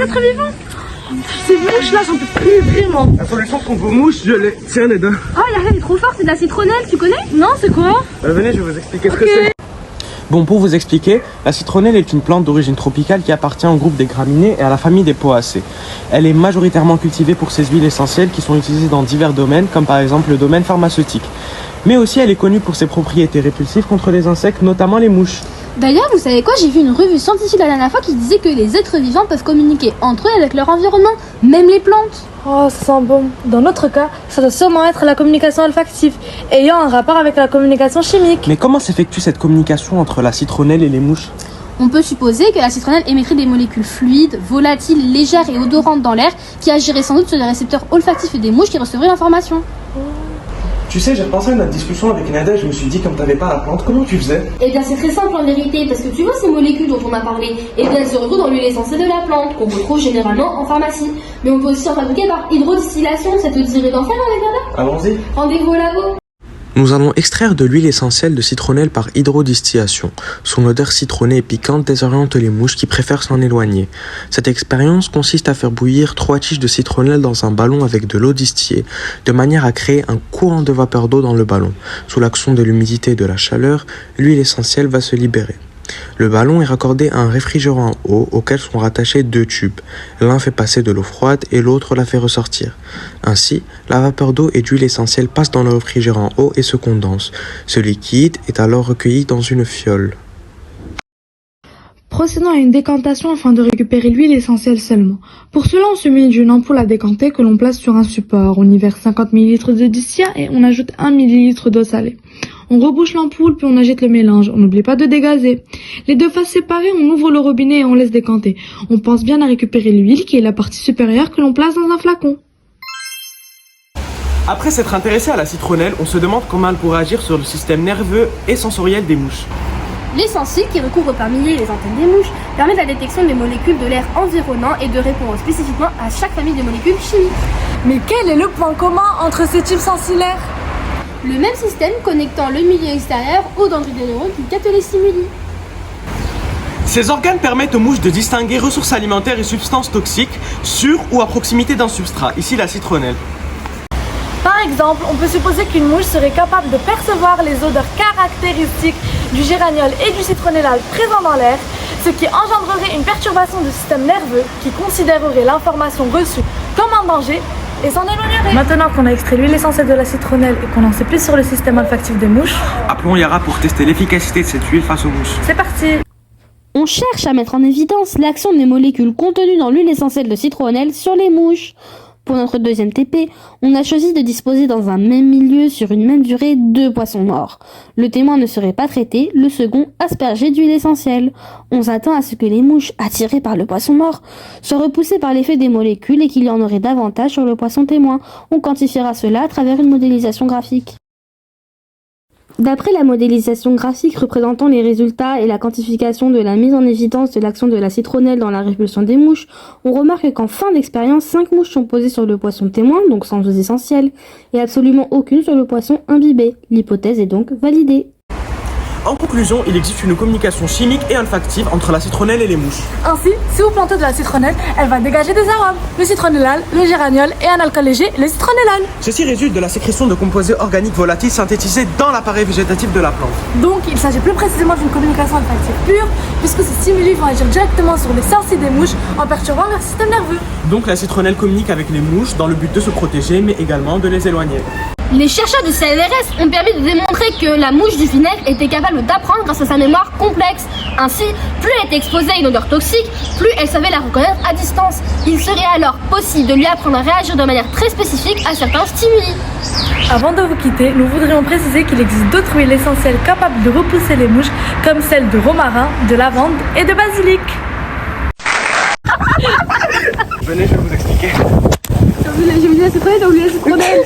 êtres vivants. Ces mouches là, j'en peux plus vraiment. La solution contre vos mouches, je l'ai. Tiens, Neda. Oh, y'a rien, est trop fort, c'est de la citronnelle, tu connais? Non, c'est quoi? Venez, je vais vous expliquer ce que c'est. Bon, pour vous expliquer, la citronnelle est une plante d'origine tropicale qui appartient au groupe des graminées et à la famille des poacées. Elle est majoritairement cultivée pour ses huiles essentielles qui sont utilisées dans divers domaines, comme par exemple le domaine pharmaceutique. Mais aussi, elle est connue pour ses propriétés répulsives contre les insectes, notamment les mouches. D'ailleurs, vous savez quoi? J'ai vu une revue scientifique la dernière fois qui disait que les êtres vivants peuvent communiquer entre eux et avec leur environnement, même les plantes. Oh, ça sent bon. Dans notre cas, ça doit sûrement être la communication olfactive, ayant un rapport avec la communication chimique. Mais comment s'effectue cette communication entre la citronnelle et les mouches? On peut supposer que la citronnelle émettrait des molécules fluides, volatiles, légères et odorantes dans l'air qui agiraient sans doute sur les récepteurs olfactifs des mouches qui recevraient l'information. Tu sais, j'ai repensé à notre discussion avec Nada et je me suis dit, comme t'avais pas la plante, comment tu faisais? Eh bien, c'est très simple en vérité, parce que tu vois ces molécules dont on a parlé, eh bien, elles se retrouvent dans l'huile essentielle de la plante, qu'on retrouve généralement en pharmacie. Mais on peut aussi en fabriquer par hydrodistillation, ça te dirait d'en faire avec Nada? Allons-y. Rendez-vous au labo. Nous allons extraire de l'huile essentielle de citronnelle par hydrodistillation. Son odeur citronnée et piquante désoriente les mouches qui préfèrent s'en éloigner. Cette expérience consiste à faire bouillir 3 tiges de citronnelle dans un ballon avec de l'eau distillée, de manière à créer un courant de vapeur d'eau dans le ballon. Sous l'action de l'humidité et de la chaleur, l'huile essentielle va se libérer. Le ballon est raccordé à un réfrigérant à eau auquel sont rattachés 2 tubes. L'un fait passer de l'eau froide et l'autre la fait ressortir. Ainsi, la vapeur d'eau et d'huile essentielle passe dans le réfrigérant à eau et se condense. Ce liquide est alors recueilli dans une fiole. Procédons à une décantation afin de récupérer l'huile essentielle seulement. Pour cela, on se munit d'une ampoule à décanter que l'on place sur un support. On y verse 50 ml de distia et on ajoute 1 ml d'eau salée. On rebouche l'ampoule puis on agite le mélange. On n'oublie pas de dégazer. Les deux faces séparées, on ouvre le robinet et on laisse décanter. On pense bien à récupérer l'huile qui est la partie supérieure que l'on place dans un flacon. Après s'être intéressé à la citronnelle, on se demande comment elle pourrait agir sur le système nerveux et sensoriel des mouches. L'essentiel, qui recouvre par milliers les antennes des mouches, permet la détection des molécules de l'air environnant et de répondre spécifiquement à chaque famille de molécules chimiques. Mais quel est le point commun entre ces tubes sensilaires? Le même système connectant le milieu extérieur aux dendrites des neurones qui captent les stimuli. Ces organes permettent aux mouches de distinguer ressources alimentaires et substances toxiques sur ou à proximité d'un substrat, ici la citronnelle. Par exemple, on peut supposer qu'une mouche serait capable de percevoir les odeurs caractéristiques du géraniol et du citronnellal présents dans l'air, ce qui engendrerait une perturbation du système nerveux qui considérerait l'information reçue comme un danger et s'en éloignerait. Maintenant qu'on a extrait l'huile essentielle de la citronnelle et qu'on en sait plus sur le système olfactif des mouches, Appelons Yara pour tester l'efficacité de cette huile face aux mouches. c'est parti! On cherche à mettre en évidence l'action des molécules contenues dans l'huile essentielle de citronnelle sur les mouches. Pour notre deuxième TP, on a choisi de disposer dans un même milieu sur une même durée 2 poissons morts. Le témoin ne serait pas traité, le second aspergé d'huile essentielle. On s'attend à ce que les mouches, attirées par le poisson mort, soient repoussées par l'effet des molécules et qu'il y en aurait davantage sur le poisson témoin. On quantifiera cela à travers une modélisation graphique. D'après la modélisation graphique représentant les résultats et la quantification de la mise en évidence de l'action de la citronnelle dans la répulsion des mouches, on remarque qu'en fin d'expérience, 5 mouches sont posées sur le poisson témoin, donc sans dose essentielle, et absolument aucune sur le poisson imbibé. L'hypothèse est donc validée. En conclusion, il existe une communication chimique et olfactive entre la citronnelle et les mouches. Ainsi, si vous plantez de la citronnelle, elle va dégager des arômes, le citronnellal, le géraniol et un alcool léger, le citronnellal. Ceci résulte de la sécrétion de composés organiques volatiles synthétisés dans l'appareil végétatif de la plante. Donc, il s'agit plus précisément d'une communication olfactive pure, puisque ces stimuli vont agir directement sur les sensibles des mouches en perturbant leur système nerveux. Donc la citronnelle communique avec les mouches dans le but de se protéger, mais également de les éloigner. Les chercheurs du CNRS ont permis de démontrer que la mouche du vinaigre était capable d'apprendre grâce à sa mémoire complexe. Ainsi, plus elle était exposée à une odeur toxique, plus elle savait la reconnaître à distance. Il serait alors possible de lui apprendre à réagir de manière très spécifique à certains stimuli. Avant de vous quitter, nous voudrions préciser qu'il existe d'autres huiles essentielles capables de repousser les mouches, comme celles de romarin, de lavande et de basilic. Venez, je vais vous expliquer. J'ai oublié la citronnelle, t'as oublié la citronnelle.